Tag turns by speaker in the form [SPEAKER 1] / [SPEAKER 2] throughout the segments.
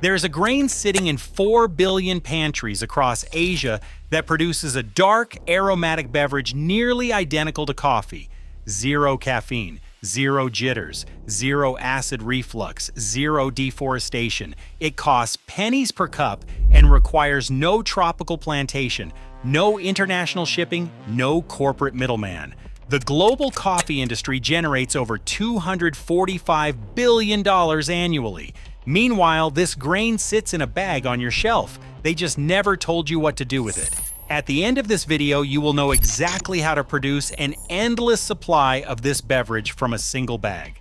[SPEAKER 1] There is a grain sitting in 4 billion pantries across Asia that produces a dark, aromatic beverage nearly identical to coffee. Zero caffeine, zero jitters, zero acid reflux, zero deforestation. It costs pennies per cup and requires no tropical plantation, no international shipping, no corporate middleman. The global coffee industry generates over $245 billion annually. Meanwhile, this grain sits in a bag on your shelf. They just never told you what to do with it. At the end of this video, you will know exactly how to produce an endless supply of this beverage from a single bag.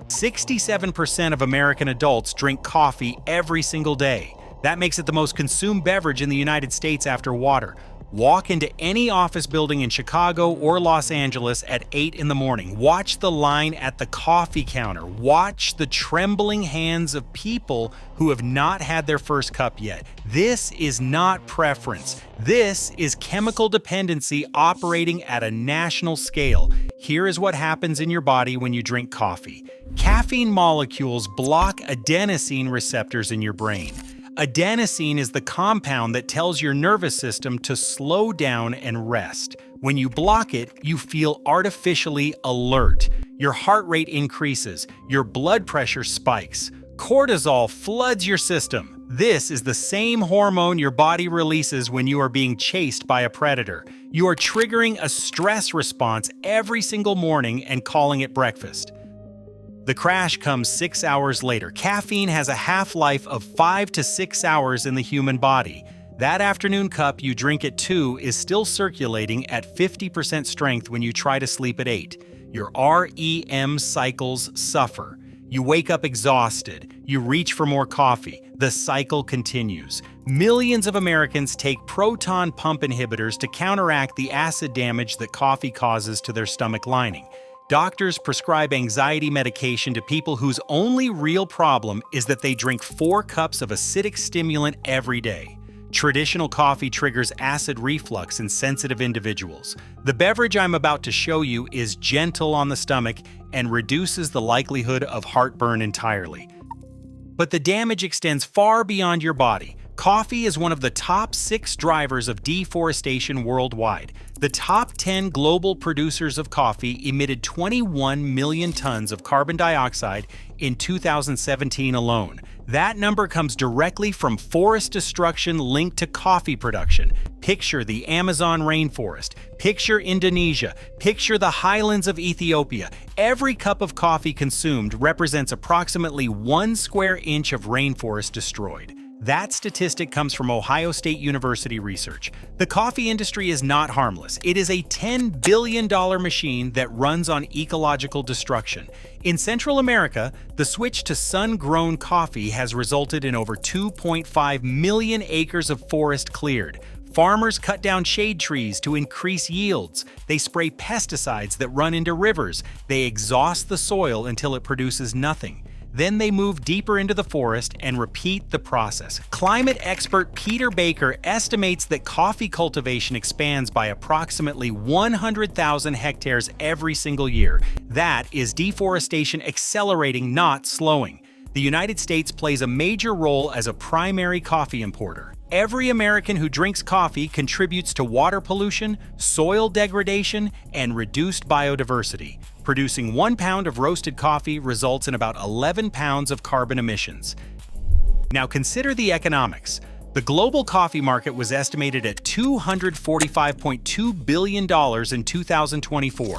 [SPEAKER 1] 67% of American adults drink coffee every single day. That makes it the most consumed beverage in the United States after water. Walk into any office building in Chicago or Los Angeles at 8 in the morning. Watch the line at the coffee counter. Watch the trembling hands of people who have not had their first cup yet. This is not preference. This is chemical dependency operating at a national scale. Here is what happens in your body when you drink coffee. Caffeine molecules block adenosine receptors in your brain. Adenosine is the compound that tells your nervous system to slow down and rest. When you block it, you feel artificially alert. Your heart rate increases, your blood pressure spikes. Cortisol floods your system. This is the same hormone your body releases when you are being chased by a predator. You are triggering a stress response every single morning and calling it breakfast. The crash comes 6 hours later. Caffeine has a half-life of 5 to 6 hours in the human body. That afternoon cup you drink at 2 is still circulating at 50% strength when you try to sleep at 8. Your REM cycles suffer. You wake up exhausted. You reach for more coffee. The cycle continues. Millions of Americans take proton pump inhibitors to counteract the acid damage that coffee causes to their stomach lining. Doctors prescribe anxiety medication to people whose only real problem is that they drink 4 cups of acidic stimulant every day. Traditional coffee triggers acid reflux in sensitive individuals. The beverage I'm about to show you is gentle on the stomach and reduces the likelihood of heartburn entirely. But the damage extends far beyond your body. Coffee is one of the top 6 drivers of deforestation worldwide. The top 10 global producers of coffee emitted 21 million tons of carbon dioxide in 2017 alone. That number comes directly from forest destruction linked to coffee production. Picture the Amazon rainforest. Picture Indonesia. Picture the highlands of Ethiopia. Every cup of coffee consumed represents approximately 1 square inch of rainforest destroyed. That statistic comes from Ohio State University research. The coffee industry is not harmless. It is a $10 billion machine that runs on ecological destruction. In Central America, the switch to sun-grown coffee has resulted in over 2.5 million acres of forest cleared. Farmers cut down shade trees to increase yields. They spray pesticides that run into rivers. They exhaust the soil until it produces nothing. Then they move deeper into the forest and repeat the process. Climate expert Peter Baker estimates that coffee cultivation expands by approximately 100,000 hectares every single year. That is deforestation accelerating, not slowing. The United States plays a major role as a primary coffee importer. Every American who drinks coffee contributes to water pollution, soil degradation, and reduced biodiversity. Producing 1 pound of roasted coffee results in about 11 pounds of carbon emissions. Now consider the economics. The global coffee market was estimated at $245.2 billion in 2024.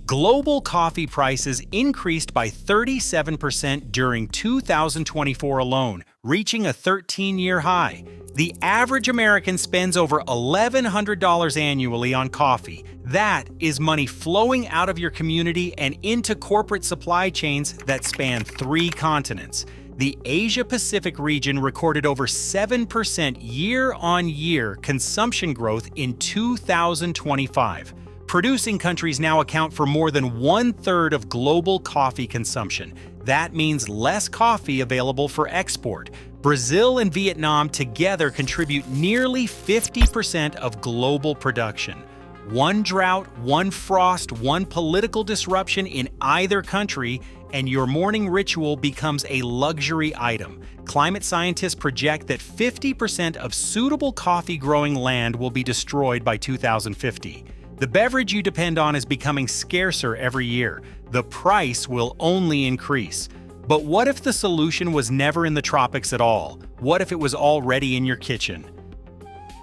[SPEAKER 1] Global coffee prices increased by 37% during 2024 alone, reaching a 13-year high. The average American spends over $1,100 annually on coffee. That is money flowing out of your community and into corporate supply chains that span 3 continents. The Asia-Pacific region recorded over 7% year-on-year consumption growth in 2025. Producing countries now account for more than 1/3 of global coffee consumption. That means less coffee available for export. Brazil and Vietnam together contribute nearly 50% of global production. One drought, one frost, one political disruption in either country, and your morning ritual becomes a luxury item. Climate scientists project that 50% of suitable coffee-growing land will be destroyed by 2050. The beverage you depend on is becoming scarcer every year. The price will only increase. But what if the solution was never in the tropics at all? What if it was already in your kitchen?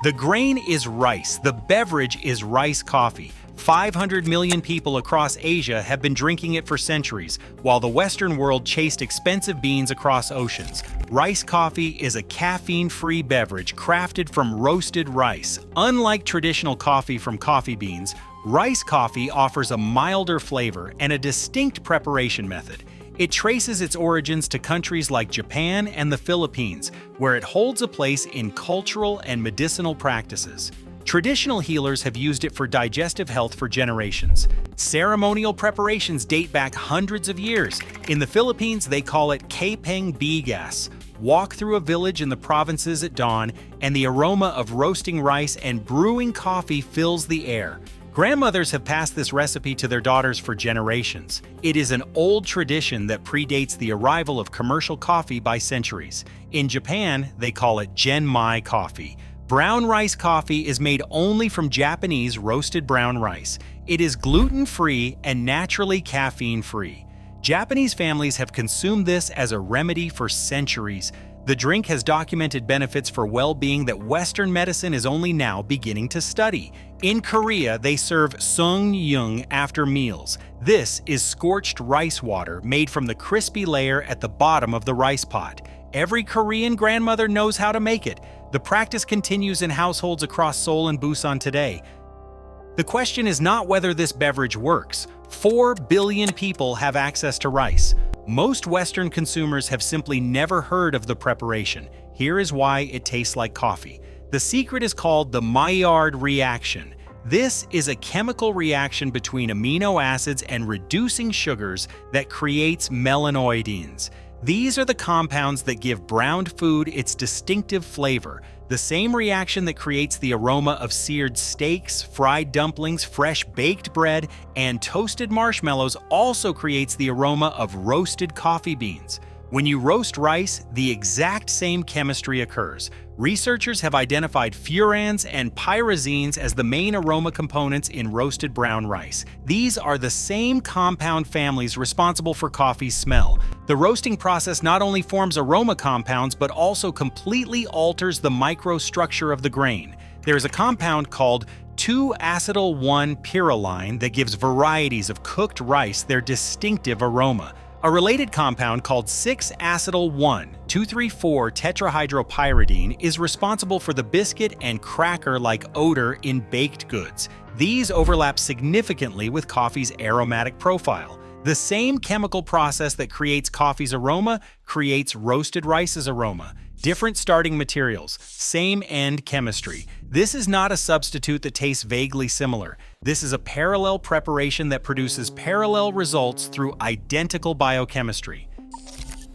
[SPEAKER 1] The grain is rice. The beverage is rice coffee. 500 million people across Asia have been drinking it for centuries, while the Western world chased expensive beans across oceans. Rice coffee is a caffeine-free beverage crafted from roasted rice. Unlike traditional coffee from coffee beans, rice coffee offers a milder flavor and a distinct preparation method. It traces its origins to countries like Japan and the Philippines, where it holds a place in cultural and medicinal practices. Traditional healers have used it for digestive health for generations. Ceremonial preparations date back hundreds of years. In the Philippines, they call it Kapeng Bigas. Walk through a village in the provinces at dawn, and the aroma of roasting rice and brewing coffee fills the air. Grandmothers have passed this recipe to their daughters for generations. It is an old tradition that predates the arrival of commercial coffee by centuries. In Japan, they call it Genmai coffee. Brown rice coffee is made only from Japanese roasted brown rice. It is gluten-free and naturally caffeine-free. Japanese families have consumed this as a remedy for centuries. The drink has documented benefits for well-being that Western medicine is only now beginning to study. In Korea, they serve sungnyung after meals. This is scorched rice water made from the crispy layer at the bottom of the rice pot. Every Korean grandmother knows how to make it. The practice continues in households across Seoul and Busan today. The question is not whether this beverage works. 4 billion people have access to rice. Most Western consumers have simply never heard of the preparation. Here is why it tastes like coffee. The secret is called the Maillard reaction. This is a chemical reaction between amino acids and reducing sugars that creates melanoidins. These are the compounds that give browned food its distinctive flavor, the same reaction that creates the aroma of seared steaks, fried dumplings, fresh baked bread, and toasted marshmallows also creates the aroma of roasted coffee beans. When you roast rice, the exact same chemistry occurs. Researchers have identified furans and pyrazines as the main aroma components in roasted brown rice. These are the same compound families responsible for coffee's smell. The roasting process not only forms aroma compounds, but also completely alters the microstructure of the grain. There is a compound called 2-acetyl-1-pyrroline that gives varieties of cooked rice their distinctive aroma. A related compound called 6-acetyl-1,2,3,4-tetrahydropyridine is responsible for the biscuit and cracker-like odor in baked goods. These overlap significantly with coffee's aromatic profile. The same chemical process that creates coffee's aroma creates roasted rice's aroma. Different starting materials, same end chemistry. This is not a substitute that tastes vaguely similar. This is a parallel preparation that produces parallel results through identical biochemistry.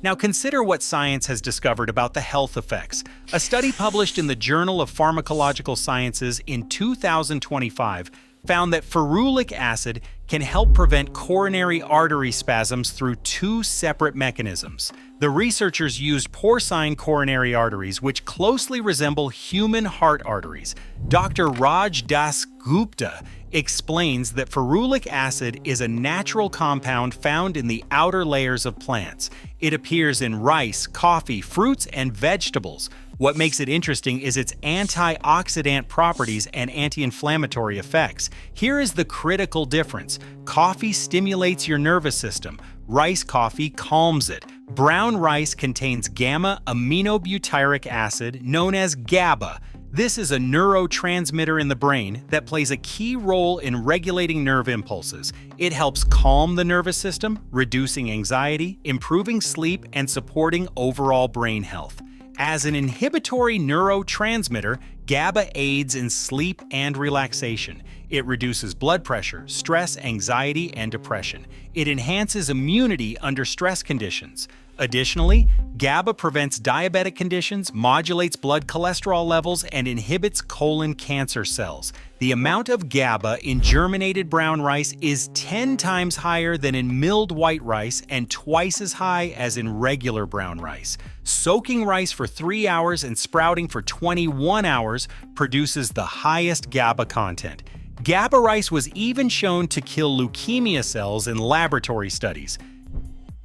[SPEAKER 1] Now consider what science has discovered about the health effects. A study published in the Journal of Pharmacological Sciences in 2025 found that ferulic acid can help prevent coronary artery spasms through 2 separate mechanisms. The researchers used porcine coronary arteries, which closely resemble human heart arteries. Dr. Raj Das Gupta explains that ferulic acid is a natural compound found in the outer layers of plants. It appears in rice, coffee, fruits, and vegetables. What makes it interesting is its antioxidant properties and anti-inflammatory effects. Here is the critical difference. Coffee stimulates your nervous system. Rice coffee calms it. Brown rice contains gamma-aminobutyric acid, known as GABA. This is a neurotransmitter in the brain that plays a key role in regulating nerve impulses. It helps calm the nervous system, reducing anxiety, improving sleep, and supporting overall brain health. As an inhibitory neurotransmitter, GABA aids in sleep and relaxation. It reduces blood pressure, stress, anxiety, and depression. It enhances immunity under stress conditions. Additionally, GABA prevents diabetic conditions, modulates blood cholesterol levels, and inhibits colon cancer cells. The amount of GABA in germinated brown rice is 10 times higher than in milled white rice and twice as high as in regular brown rice. Soaking rice for 3 hours and sprouting for 21 hours produces the highest GABA content. GABA rice was even shown to kill leukemia cells in laboratory studies.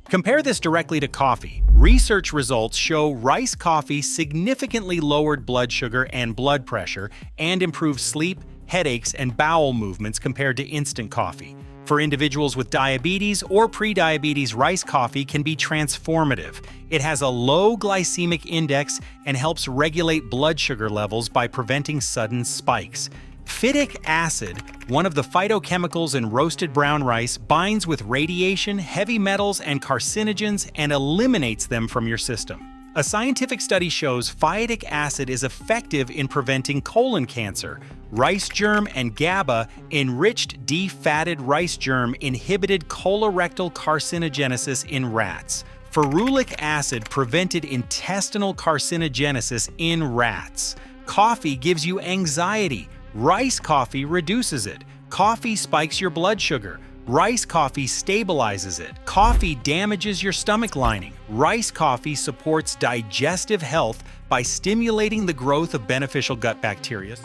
[SPEAKER 1] Compare this directly to coffee. Research results show rice coffee significantly lowered blood sugar and blood pressure and improved sleep, headaches, and bowel movements compared to instant coffee. For individuals with diabetes or prediabetes, rice coffee can be transformative. It has a low glycemic index and helps regulate blood sugar levels by preventing sudden spikes. Phytic acid, one of the phytochemicals in roasted brown rice, binds with radiation, heavy metals, and carcinogens and eliminates them from your system. A scientific study shows phytic acid is effective in preventing colon cancer. Rice germ and GABA-enriched defatted rice germ inhibited colorectal carcinogenesis in rats. Ferulic acid prevented intestinal carcinogenesis in rats. Coffee gives you anxiety. Rice coffee reduces it. Coffee spikes your blood sugar. Rice coffee stabilizes it. Coffee damages your stomach lining. Rice coffee supports digestive health by stimulating the growth of beneficial gut bacteria.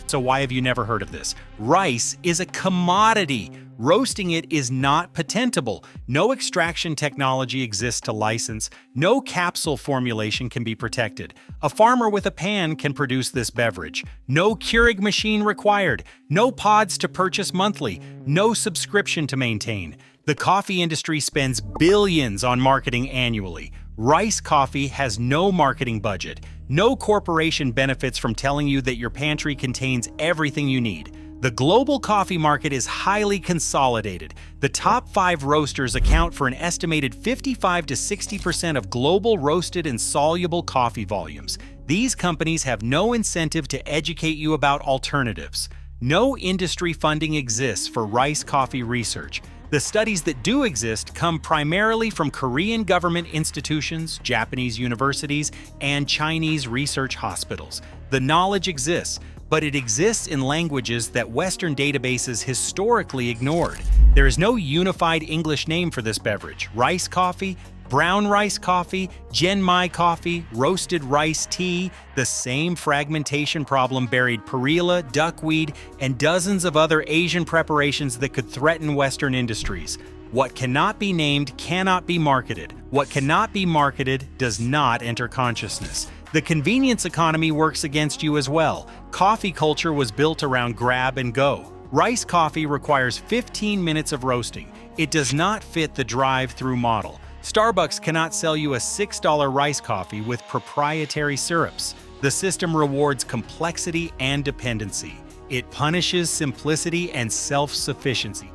[SPEAKER 1] So why have you never heard of this? Rice is a commodity. Roasting it is not patentable. No extraction technology exists to license. No capsule formulation can be protected. A farmer with a pan can produce this beverage. No Keurig machine required. No pods to purchase monthly. No subscription to maintain. The coffee industry spends billions on marketing annually. Rice coffee has no marketing budget. No corporation benefits from telling you that your pantry contains everything you need. The global coffee market is highly consolidated. The top 5 roasters account for an estimated 55 to 60% of global roasted and soluble coffee volumes. These companies have no incentive to educate you about alternatives. No industry funding exists for rice coffee research. The studies that do exist come primarily from Korean government institutions, Japanese universities, and Chinese research hospitals. The knowledge exists, but it exists in languages that Western databases historically ignored. There is no unified English name for this beverage. Rice coffee, brown rice coffee, genmai coffee, roasted rice tea, the same fragmentation problem buried perilla, duckweed, and dozens of other Asian preparations that could threaten Western industries. What cannot be named cannot be marketed. What cannot be marketed does not enter consciousness. The convenience economy works against you as well. Coffee culture was built around grab and go. Rice coffee requires 15 minutes of roasting. It does not fit the drive-through model. Starbucks cannot sell you a $6 rice coffee with proprietary syrups. The system rewards complexity and dependency. It punishes simplicity and self-sufficiency.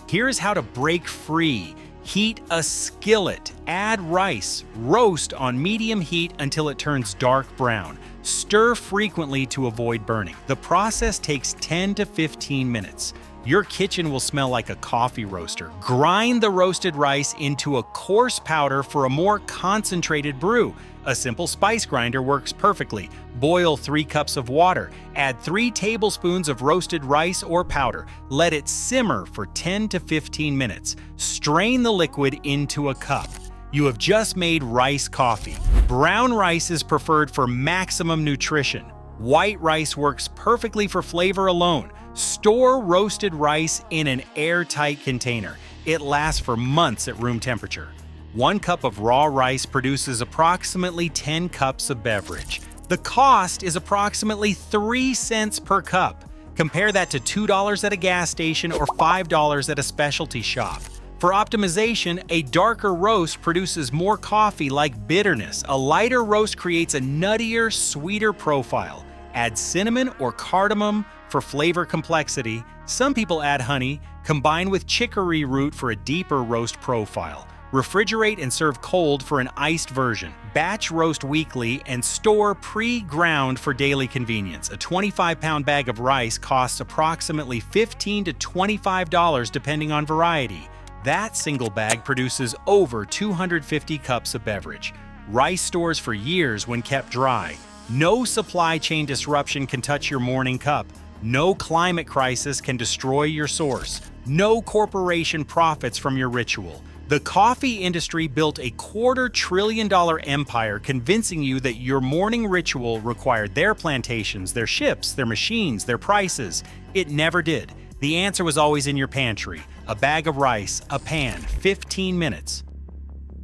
[SPEAKER 1] Here's how to break free. Heat a skillet, add rice, roast on medium heat until it turns dark brown. Stir frequently to avoid burning. The process takes 10 to 15 minutes. Your kitchen will smell like a coffee roaster. Grind the roasted rice into a coarse powder for a more concentrated brew. A simple spice grinder works perfectly. Boil 3 cups of water. Add 3 tablespoons of roasted rice or powder. Let it simmer for 10 to 15 minutes. Strain the liquid into a cup. You have just made rice coffee. Brown rice is preferred for maximum nutrition. White rice works perfectly for flavor alone. Store roasted rice in an airtight container. It lasts for months at room temperature. 1 cup of raw rice produces approximately 10 cups of beverage. The cost is approximately 3 cents per cup. Compare that to $2 at a gas station or $5 at a specialty shop. For optimization, a darker roast produces more coffee like bitterness. A lighter roast creates a nuttier, sweeter profile. Add cinnamon or cardamom for flavor complexity. Some people add honey, combined with chicory root for a deeper roast profile. Refrigerate and serve cold for an iced version. Batch roast weekly and store pre-ground for daily convenience. A 25-pound bag of rice costs approximately $15 to $25 depending on variety. That single bag produces over 250 cups of beverage. Rice stores for years when kept dry. No supply chain disruption can touch your morning cup. No climate crisis can destroy your source. No corporation profits from your ritual. The coffee industry built a $250 billion empire convincing you that your morning ritual required their plantations, their ships, their machines, their prices. It never did. The answer was always in your pantry. A bag of rice, a pan, 15 minutes.